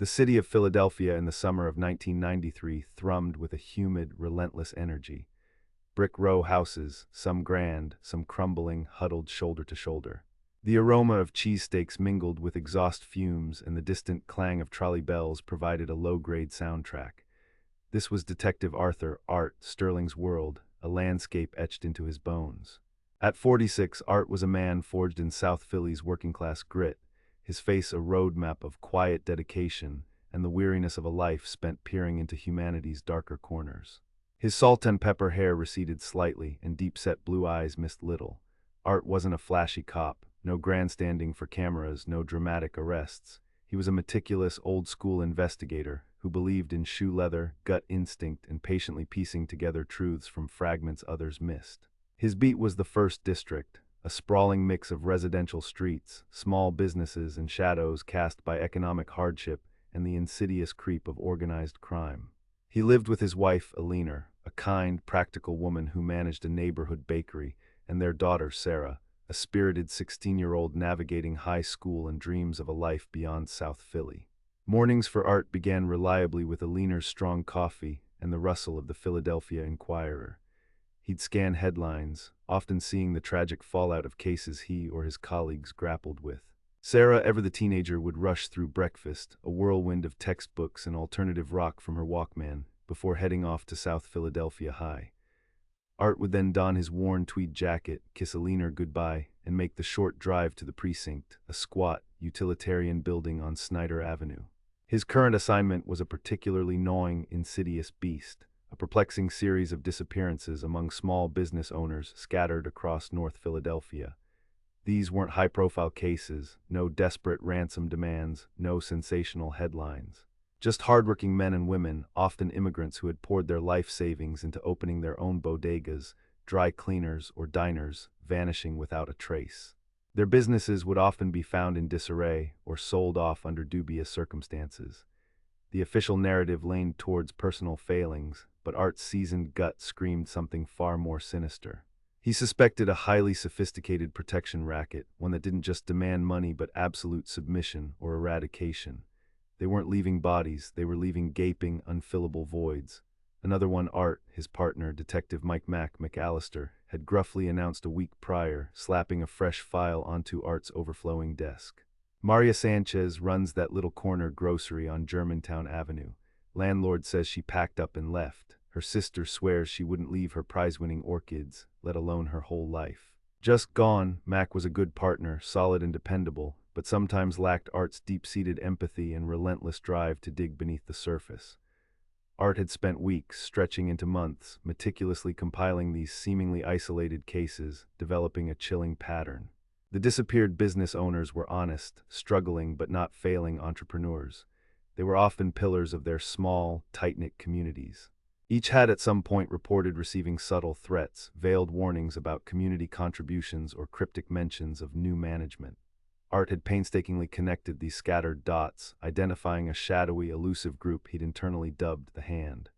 The city of Philadelphia in the summer of 1993 thrummed with a humid, relentless energy. Brick row houses, some grand, some crumbling, huddled shoulder to shoulder. The aroma of cheesesteaks mingled with exhaust fumes, and the distant clang of trolley bells provided a low-grade soundtrack. This was Detective Arthur Art Sterling's world, a landscape etched into his bones. At 46, Art was a man forged in South Philly's working-class grit, his face a roadmap of quiet dedication and the weariness of a life spent peering into humanity's darker corners. His salt and pepper hair receded slightly, and deep-set blue eyes missed little. Art wasn't a flashy cop, no grandstanding for cameras, no dramatic arrests. He was a meticulous, old-school investigator who believed in shoe leather, gut instinct, and patiently piecing together truths from fragments others missed. His beat was the First District, a sprawling mix of residential streets, small businesses, and shadows cast by economic hardship and the insidious creep of organized crime. He lived with his wife, Eleanor, a kind, practical woman who managed a neighborhood bakery, and their daughter, Sarah, a spirited 16-year-old navigating high school and dreams of a life beyond South Philly. Mornings for Art began reliably with Eleanor's strong coffee and the rustle of the Philadelphia Inquirer. He'd scan headlines, often seeing the tragic fallout of cases he or his colleagues grappled with. Sarah, ever the teenager, would rush through breakfast, a whirlwind of textbooks and alternative rock from her Walkman, before heading off to South Philadelphia High. Art would then don his worn tweed jacket, kiss Eleanor goodbye, and make the short drive to the precinct, a squat, utilitarian building on Snyder Avenue. His current assignment was a particularly gnawing, insidious beast, a perplexing series of disappearances among small business owners scattered across North Philadelphia. These weren't high-profile cases, no desperate ransom demands, no sensational headlines. Just hardworking men and women, often immigrants who had poured their life savings into opening their own bodegas, dry cleaners, or diners, vanishing without a trace. Their businesses would often be found in disarray or sold off under dubious circumstances. The official narrative leaned towards personal failings, but Art's seasoned gut screamed something far more sinister. He suspected a highly sophisticated protection racket, one that didn't just demand money but absolute submission or eradication. They weren't leaving bodies, they were leaving gaping, unfillable voids. Another one, Art, his partner, Detective Mike McAllister, had gruffly announced a week prior, slapping a fresh file onto Art's overflowing desk. Maria Sanchez runs that little corner grocery on Germantown Avenue. Landlord says she packed up and left. Her sister swears she wouldn't leave her prize-winning orchids, let alone her whole life. Just gone, Mac was a good partner, solid and dependable, but sometimes lacked Art's deep-seated empathy and relentless drive to dig beneath the surface. Art had spent weeks, stretching into months, meticulously compiling these seemingly isolated cases, developing a chilling pattern. The disappeared business owners were honest, struggling but not failing entrepreneurs. They were often pillars of their small, tight-knit communities. Each had at some point reported receiving subtle threats, veiled warnings about community contributions, or cryptic mentions of new management. Art had painstakingly connected these scattered dots, identifying a shadowy, elusive group he'd internally dubbed the Hand.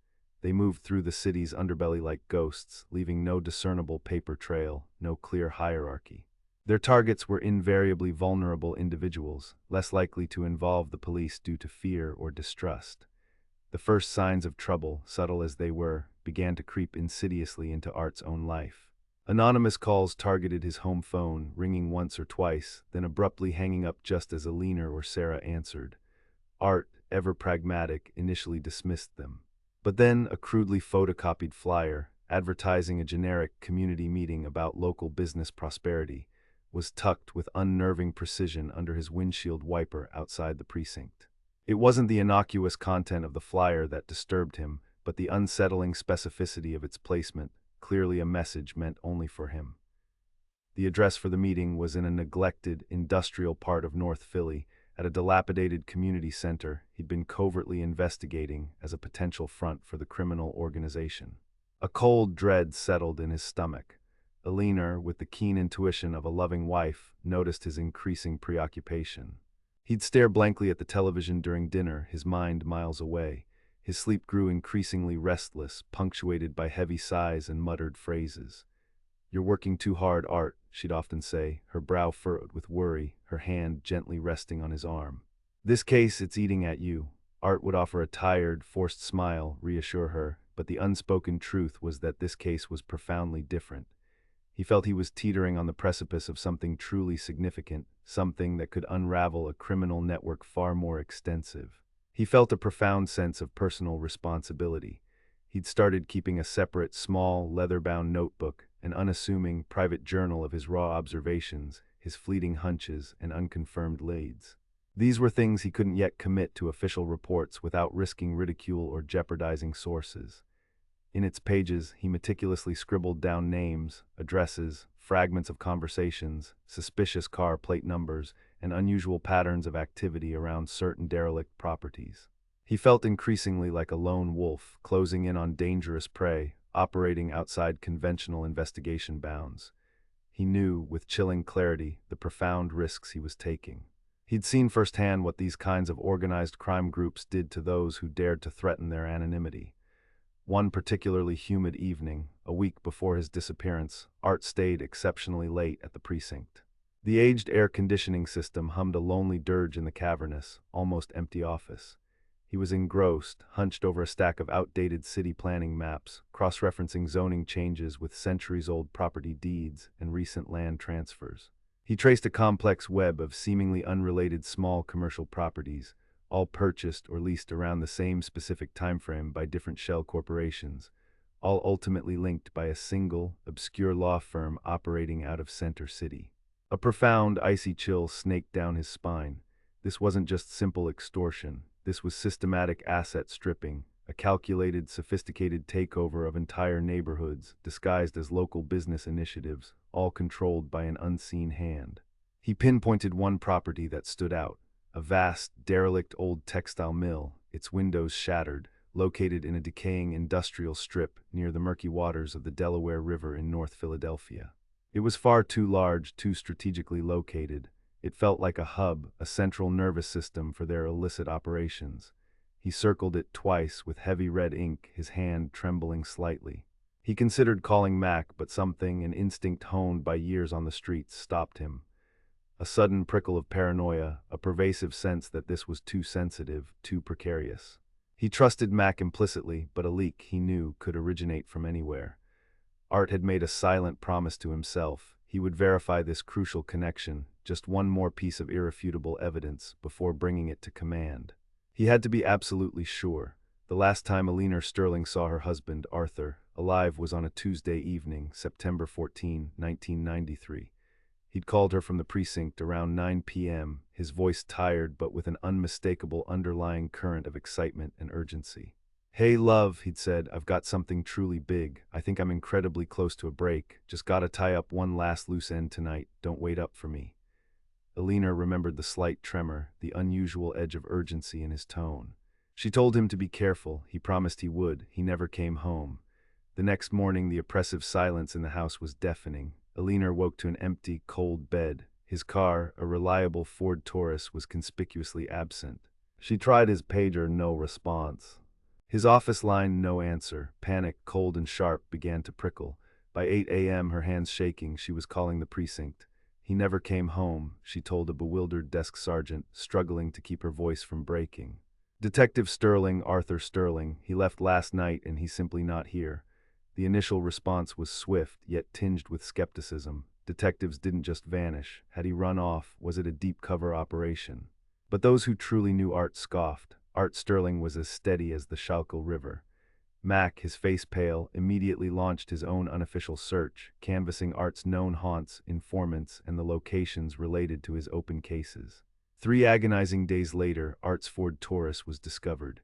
They moved through the city's underbelly like ghosts, leaving no discernible paper trail, no clear hierarchy. Their targets were invariably vulnerable individuals, less likely to involve the police due to fear or distrust. The first signs of trouble, subtle as they were, began to creep insidiously into Art's own life. Anonymous calls targeted his home phone, ringing once or twice, then abruptly hanging up just as Eleanor or Sarah answered. Art, ever pragmatic, initially dismissed them. But then a crudely photocopied flyer, advertising a generic community meeting about local business prosperity, was tucked with unnerving precision under his windshield wiper outside the precinct. It wasn't the innocuous content of the flyer that disturbed him, but the unsettling specificity of its placement, clearly a message meant only for him. The address for the meeting was in a neglected, industrial part of North Philly, at a dilapidated community center he'd been covertly investigating as a potential front for the criminal organization. A cold dread settled in his stomach. Eleanor, with the keen intuition of a loving wife, noticed his increasing preoccupation. He'd stare blankly at the television during dinner, his mind miles away. His sleep grew increasingly restless, punctuated by heavy sighs and muttered phrases. "You're working too hard, Art," she'd often say, her brow furrowed with worry, her hand gently resting on his arm. This case, it's eating at you. Art would offer a tired, forced smile, reassure her, but the unspoken truth was that this case was profoundly different. He felt he was teetering on the precipice of something truly significant, something that could unravel a criminal network far more extensive. He felt a profound sense of personal responsibility. He'd started keeping a separate, small, leather-bound notebook, an unassuming, private journal of his raw observations, his fleeting hunches, and unconfirmed leads. These were things he couldn't yet commit to official reports without risking ridicule or jeopardizing sources. In its pages, he meticulously scribbled down names, addresses, fragments of conversations, suspicious car plate numbers, and unusual patterns of activity around certain derelict properties. He felt increasingly like a lone wolf, closing in on dangerous prey, operating outside conventional investigation bounds. He knew, with chilling clarity, the profound risks he was taking. He'd seen firsthand what these kinds of organized crime groups did to those who dared to threaten their anonymity. One particularly humid evening, a week before his disappearance, Art stayed exceptionally late at the precinct. The aged air conditioning system hummed a lonely dirge in the cavernous, almost empty office. He was engrossed, hunched over a stack of outdated city planning maps, cross-referencing zoning changes with centuries-old property deeds and recent land transfers. He traced a complex web of seemingly unrelated small commercial properties, all purchased or leased around the same specific timeframe by different shell corporations, all ultimately linked by a single, obscure law firm operating out of Center City. A profound, icy chill snaked down his spine. This wasn't just simple extortion. This was systematic asset stripping, a calculated, sophisticated takeover of entire neighborhoods, disguised as local business initiatives, all controlled by an unseen hand. He pinpointed one property that stood out, a vast, derelict old textile mill, its windows shattered, located in a decaying industrial strip near the murky waters of the Delaware River in North Philadelphia. It was far too large, too strategically located. It felt like a hub, a central nervous system for their illicit operations. He circled it twice with heavy red ink, his hand trembling slightly. He considered calling Mac, but something, an instinct honed by years on the streets, stopped him. A sudden prickle of paranoia, a pervasive sense that this was too sensitive, too precarious. He trusted Mac implicitly, but a leak, he knew, could originate from anywhere. Art had made a silent promise to himself. He would verify this crucial connection, just one more piece of irrefutable evidence, before bringing it to command. He had to be absolutely sure. The last time Alina Sterling saw her husband, Arthur, alive was on a Tuesday evening, September 14, 1993. He'd called her from the precinct around 9 p.m., his voice tired but with an unmistakable underlying current of excitement and urgency. "Hey, love," he'd said, "I've got something truly big. I think I'm incredibly close to a break. Just gotta tie up one last loose end tonight. Don't wait up for me." Alina remembered the slight tremor, the unusual edge of urgency in his tone. She told him to be careful. He promised he would. He never came home. The next morning, the oppressive silence in the house was deafening. Alina woke to an empty, cold bed. His car, a reliable Ford Taurus, was conspicuously absent. She tried his pager, no response. His office line, no answer. Panic, cold and sharp, began to prickle. By 8 a.m., her hands shaking, she was calling the precinct. "He never came home," she told a bewildered desk sergeant, struggling to keep her voice from breaking. "Detective Sterling, Arthur Sterling. He left last night and he's simply not here." The initial response was swift, yet tinged with skepticism. Detectives didn't just vanish. Had he run off? Was it a deep cover operation? But those who truly knew Art scoffed. Art Sterling was as steady as the Schuylkill River. Mac, his face pale, immediately launched his own unofficial search, canvassing Art's known haunts, informants, and the locations related to his open cases. 3 agonizing days later, Art's Ford Taurus was discovered.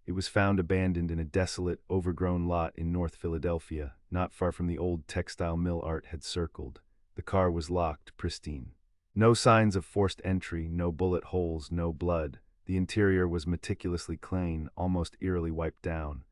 It was found abandoned in a desolate, overgrown lot in North Philadelphia, not far from the old textile mill Art had circled. The car was locked, pristine. No signs of forced entry, no bullet holes, no blood. The interior was meticulously clean, almost eerily wiped down.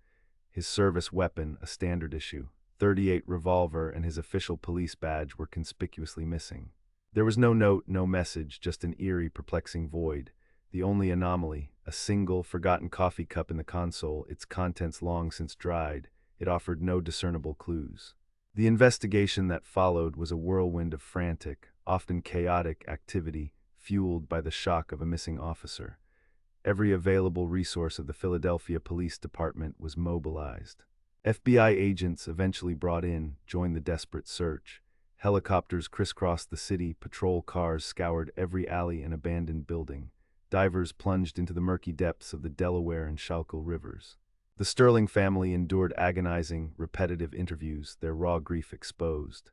His service weapon, a standard issue, .38 revolver, and his official police badge were conspicuously missing. There was no note, no message, just an eerie, perplexing void. The only anomaly, a single, forgotten coffee cup in the console, its contents long since dried. It offered no discernible clues. The investigation that followed was a whirlwind of frantic, often chaotic activity, fueled by the shock of a missing officer. Every available resource of the Philadelphia Police Department was mobilized. FBI agents eventually brought in, joined the desperate search. Helicopters crisscrossed the city, patrol cars scoured every alley and abandoned building. Divers plunged into the murky depths of the Delaware and Schuylkill rivers. The Sterling family endured agonizing, repetitive interviews, their raw grief exposed.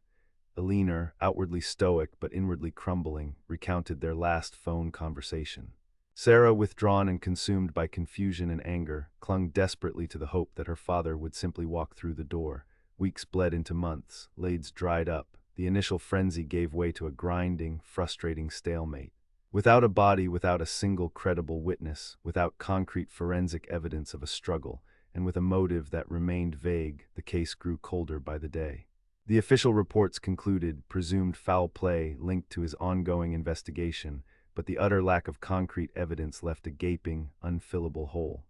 Eleanor, outwardly stoic but inwardly crumbling, recounted their last phone conversation. Sarah, withdrawn and consumed by confusion and anger, clung desperately to the hope that her father would simply walk through the door. Weeks bled into months, leads dried up. The initial frenzy gave way to a grinding, frustrating stalemate. Without a body, without a single credible witness, without concrete forensic evidence of a struggle, and with a motive that remained vague, the case grew colder by the day. The official reports concluded presumed foul play linked to his ongoing investigation, but the utter lack of concrete evidence left a gaping, unfillable hole.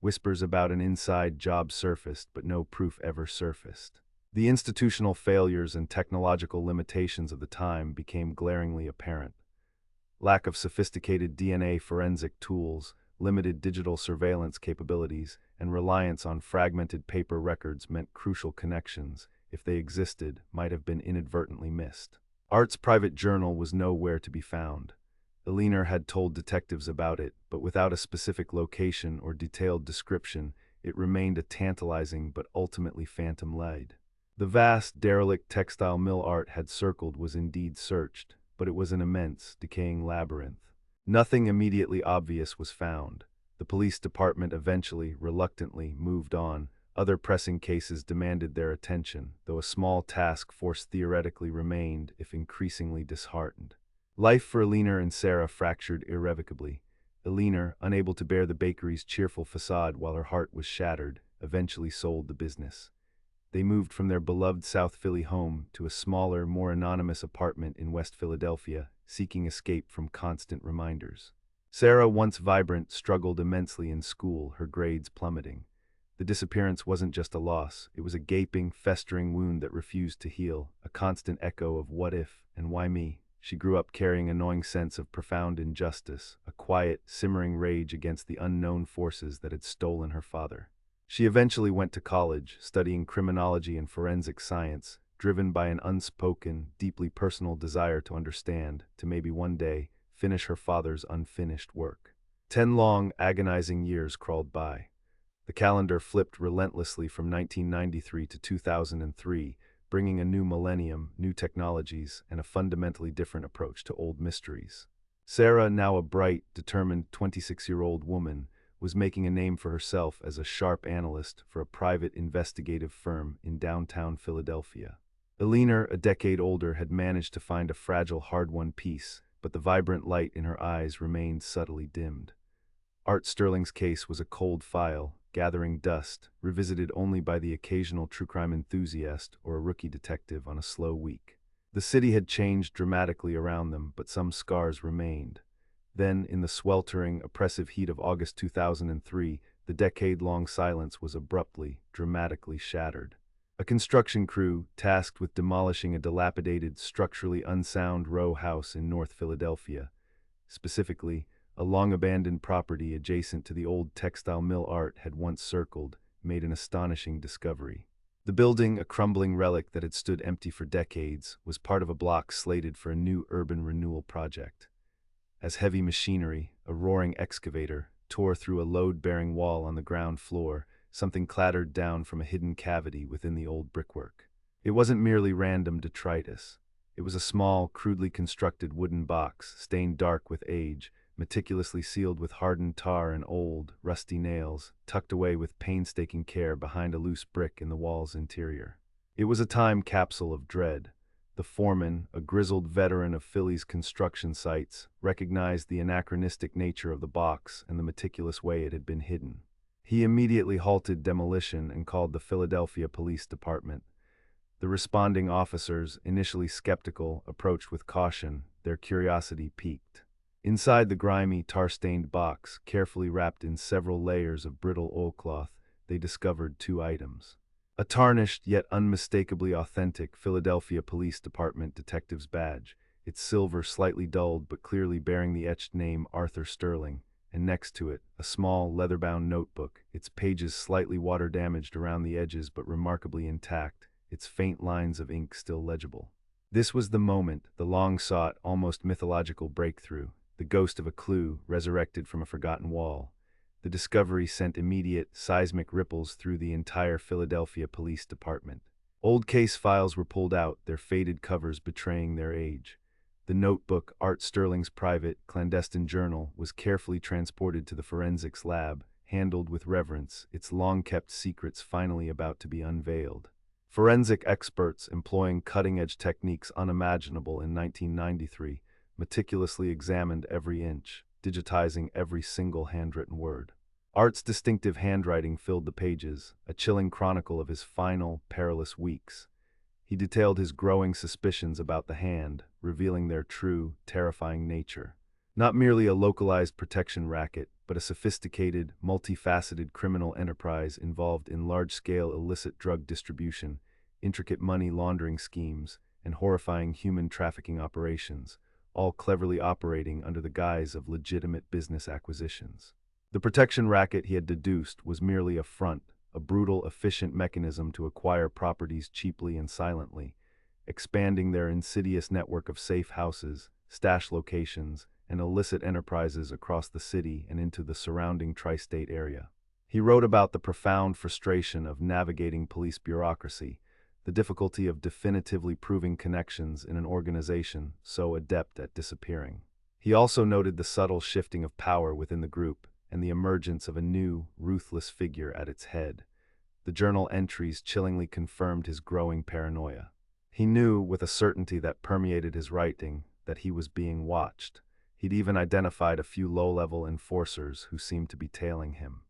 Whispers about an inside job surfaced, but no proof ever surfaced. The institutional failures and technological limitations of the time became glaringly apparent. Lack of sophisticated DNA forensic tools, limited digital surveillance capabilities, and reliance on fragmented paper records meant crucial connections, if they existed, might have been inadvertently missed. Art's private journal was nowhere to be found. Eleanor had told detectives about it, but without a specific location or detailed description, it remained a tantalizing but ultimately phantom lead. The vast, derelict textile mill Art had circled was indeed searched, but it was an immense, decaying labyrinth. Nothing immediately obvious was found. The police department eventually, reluctantly, moved on. Other pressing cases demanded their attention, though a small task force theoretically remained, if increasingly disheartened. Life for Eleanor and Sarah fractured irrevocably. Eleanor, unable to bear the bakery's cheerful facade while her heart was shattered, eventually sold the business. They moved from their beloved South Philly home to a smaller, more anonymous apartment in West Philadelphia, seeking escape from constant reminders. Sarah, once vibrant, struggled immensely in school, her grades plummeting. The disappearance wasn't just a loss, it was a gaping, festering wound that refused to heal, a constant echo of what if and why me. She grew up carrying a gnawing sense of profound injustice, a quiet, simmering rage against the unknown forces that had stolen her father. She eventually went to college, studying criminology and forensic science, driven by an unspoken, deeply personal desire to understand, to maybe one day, finish her father's unfinished work. 10 long, agonizing years crawled by. The calendar flipped relentlessly from 1993 to 2003, bringing a new millennium, new technologies, and a fundamentally different approach to old mysteries. Sarah, now a bright, determined 26-year-old woman, was making a name for herself as a sharp analyst for a private investigative firm in downtown Philadelphia. Eleanor, a decade older, had managed to find a fragile, hard-won peace, but the vibrant light in her eyes remained subtly dimmed. Art Sterling's case was a cold file, gathering dust, revisited only by the occasional true crime enthusiast or a rookie detective on a slow week. The city had changed dramatically around them, but some scars remained. Then, in the sweltering, oppressive heat of August 2003, the decade-long silence was abruptly, dramatically shattered. A construction crew, tasked with demolishing a dilapidated, structurally unsound row house in North Philadelphia, specifically, a long-abandoned property adjacent to the old textile mill Art had once circled, made an astonishing discovery. The building, a crumbling relic that had stood empty for decades, was part of a block slated for a new urban renewal project. As heavy machinery, a roaring excavator, tore through a load-bearing wall on the ground floor, something clattered down from a hidden cavity within the old brickwork. It wasn't merely random detritus. It was a small, crudely constructed wooden box, stained dark with age, meticulously sealed with hardened tar and old, rusty nails, tucked away with painstaking care behind a loose brick in the wall's interior. It was a time capsule of dread. The foreman, a grizzled veteran of Philly's construction sites, recognized the anachronistic nature of the box and the meticulous way it had been hidden. He immediately halted demolition and called the Philadelphia Police Department. The responding officers, initially skeptical, approached with caution, their curiosity piqued. Inside the grimy, tar-stained box, carefully wrapped in several layers of brittle oilcloth, they discovered 2 items. A tarnished yet unmistakably authentic Philadelphia Police Department detective's badge, its silver slightly dulled but clearly bearing the etched name Arthur Sterling, and next to it, a small, leather-bound notebook, its pages slightly water-damaged around the edges but remarkably intact, its faint lines of ink still legible. This was the moment, the long-sought, almost mythological breakthrough, the ghost of a clue resurrected from a forgotten wall. The discovery sent immediate, seismic ripples through the entire Philadelphia Police Department. Old case files were pulled out, their faded covers betraying their age. The notebook, Art Sterling's private, clandestine journal, was carefully transported to the forensics lab, handled with reverence, its long-kept secrets finally about to be unveiled. Forensic experts, employing cutting-edge techniques unimaginable in 1993, meticulously examined every inch, digitizing every single handwritten word. Art's distinctive handwriting filled the pages, a chilling chronicle of his final, perilous weeks. He detailed his growing suspicions about the hand, revealing their true, terrifying nature. Not merely a localized protection racket, but a sophisticated, multifaceted criminal enterprise involved in large-scale illicit drug distribution, intricate money laundering schemes, and horrifying human trafficking operations, all cleverly operating under the guise of legitimate business acquisitions. The protection racket, he had deduced, was merely a front, a brutal, efficient mechanism to acquire properties cheaply and silently, expanding their insidious network of safe houses, stash locations, and illicit enterprises across the city and into the surrounding tri-state area. He wrote about the profound frustration of navigating police bureaucracy, the difficulty of definitively proving connections in an organization so adept at disappearing. He also noted the subtle shifting of power within the group and the emergence of a new, ruthless figure at its head. The journal entries chillingly confirmed his growing paranoia. He knew with a certainty that permeated his writing that he was being watched. He'd even identified a few low-level enforcers who seemed to be tailing him.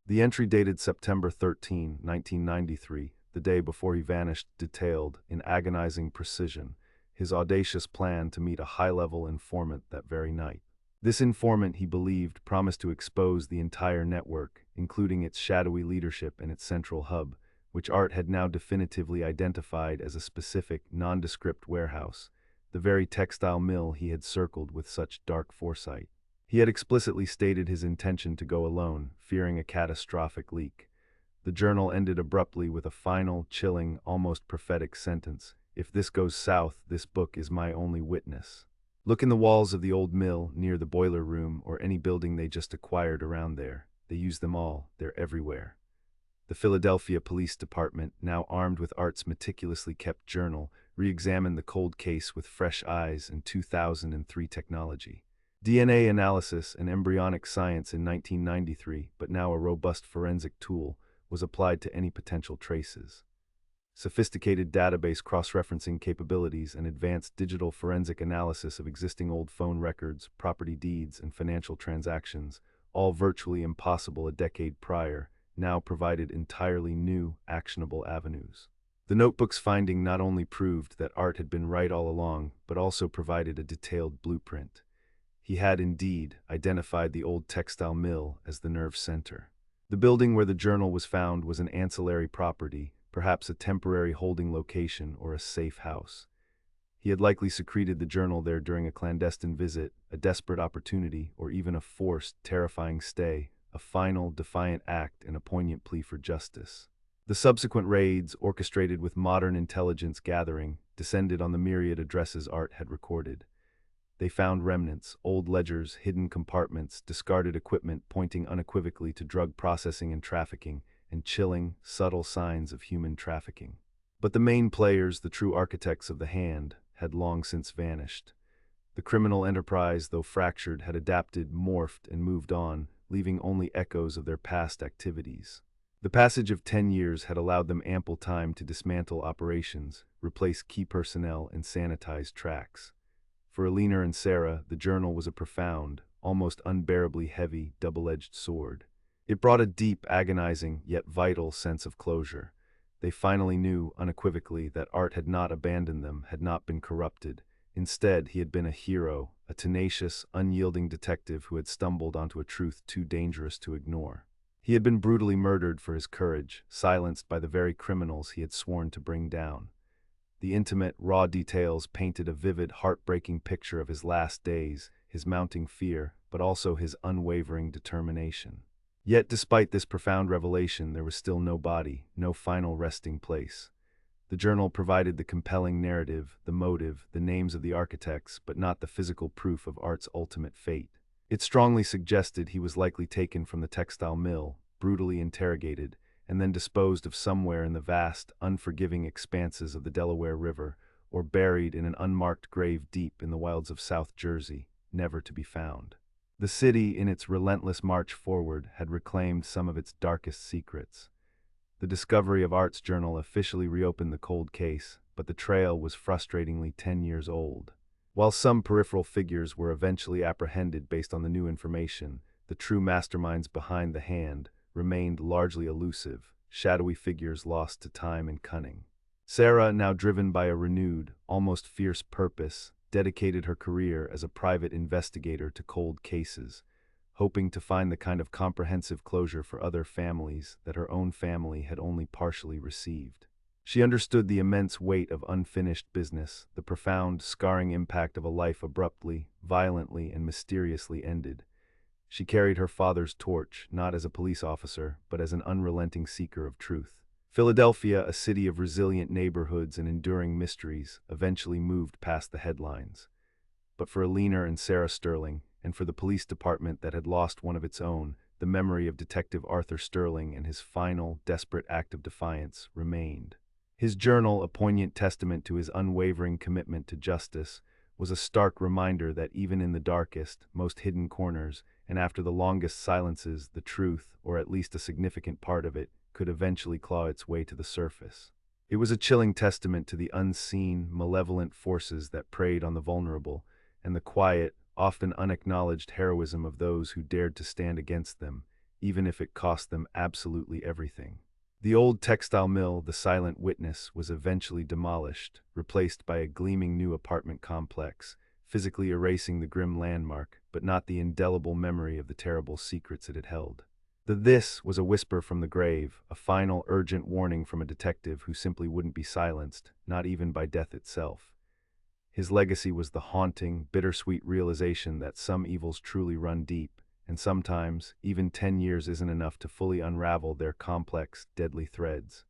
The entry dated September 13, 1993, the day before he vanished, detailed, in agonizing precision, his audacious plan to meet a high-level informant that very night. This informant, he believed, promised to expose the entire network, including its shadowy leadership and its central hub, which Art had now definitively identified as a specific, nondescript warehouse, the very textile mill he had circled with such dark foresight. He had explicitly stated his intention to go alone, fearing a catastrophic leak. The journal ended abruptly with a final, chilling, almost prophetic sentence: "If this goes south, this book is my only witness." Look in the walls of the old mill, near the boiler room, or any building they just acquired around there. They use them all. They're everywhere. The Philadelphia Police Department, now armed with Art's meticulously kept journal, re-examined the cold case with fresh eyes and 2003 technology. DNA analysis and embryonic science in 1993, but now a robust forensic tool, was applied to any potential traces. Sophisticated database cross-referencing capabilities and advanced digital forensic analysis of existing old phone records, property deeds, and financial transactions, all virtually impossible a decade prior, now provided entirely new, actionable avenues. The notebook's finding not only proved that Art had been right all along, but also provided a detailed blueprint. He had indeed identified the old textile mill as the nerve center. The building where the journal was found was an ancillary property, perhaps a temporary holding location or a safe house. He had likely secreted the journal there during a clandestine visit, a desperate opportunity, or even a forced, terrifying stay, a final, defiant act and a poignant plea for justice. The subsequent raids, orchestrated with modern intelligence gathering, descended on the myriad addresses Art had recorded. They found remnants, old ledgers, hidden compartments, discarded equipment pointing unequivocally to drug processing and trafficking, and chilling, subtle signs of human trafficking. But the main players, the true architects of the hand, had long since vanished. The criminal enterprise, though fractured, had adapted, morphed, and moved on, leaving only echoes of their past activities. The passage of 10 years had allowed them ample time to dismantle operations, replace key personnel, and sanitize tracks. For Alina and Sarah, the journal was a profound, almost unbearably heavy, double-edged sword. It brought a deep, agonizing, yet vital sense of closure. They finally knew, unequivocally, that Art had not abandoned them, had not been corrupted. Instead, he had been a hero, a tenacious, unyielding detective who had stumbled onto a truth too dangerous to ignore. He had been brutally murdered for his courage, silenced by the very criminals he had sworn to bring down. The intimate, raw details painted a vivid, heartbreaking picture of his last days, his mounting fear, but also his unwavering determination. Yet despite this profound revelation, there was still no body, no final resting place. The journal provided the compelling narrative, the motive, the names of the architects, but not the physical proof of Art's ultimate fate. It strongly suggested he was likely taken from the textile mill, brutally interrogated, and then disposed of somewhere in the vast, unforgiving expanses of the Delaware River, or buried in an unmarked grave deep in the wilds of South Jersey, never to be found. The city, in its relentless march forward, had reclaimed some of its darkest secrets. The discovery of Art's journal officially reopened the cold case, but the trail was frustratingly 10 years old. While some peripheral figures were eventually apprehended based on the new information, the true masterminds behind the hand remained largely elusive, shadowy figures lost to time and cunning. Sarah, now driven by a renewed, almost fierce purpose, dedicated her career as a private investigator to cold cases, hoping to find the kind of comprehensive closure for other families that her own family had only partially received. She understood the immense weight of unfinished business, the profound, scarring impact of a life abruptly, violently, and mysteriously ended. She carried her father's torch, not as a police officer, but as an unrelenting seeker of truth. Philadelphia, a city of resilient neighborhoods and enduring mysteries, eventually moved past the headlines. But for Alina and Sarah Sterling, and for the police department that had lost one of its own, the memory of Detective Arthur Sterling and his final, desperate act of defiance remained. His journal, a poignant testament to his unwavering commitment to justice, was a stark reminder that even in the darkest, most hidden corners, and after the longest silences, the truth, or at least a significant part of it, could eventually claw its way to the surface. It was a chilling testament to the unseen, malevolent forces that preyed on the vulnerable, and the quiet, often unacknowledged heroism of those who dared to stand against them, even if it cost them absolutely everything. The old textile mill, the silent witness, was eventually demolished, replaced by a gleaming new apartment complex, physically erasing the grim landmark, but not the indelible memory of the terrible secrets it had held. This was a whisper from the grave, a final, urgent warning from a detective who simply wouldn't be silenced, not even by death itself. His legacy was the haunting, bittersweet realization that some evils truly run deep, and sometimes, even 10 years isn't enough to fully unravel their complex, deadly threads.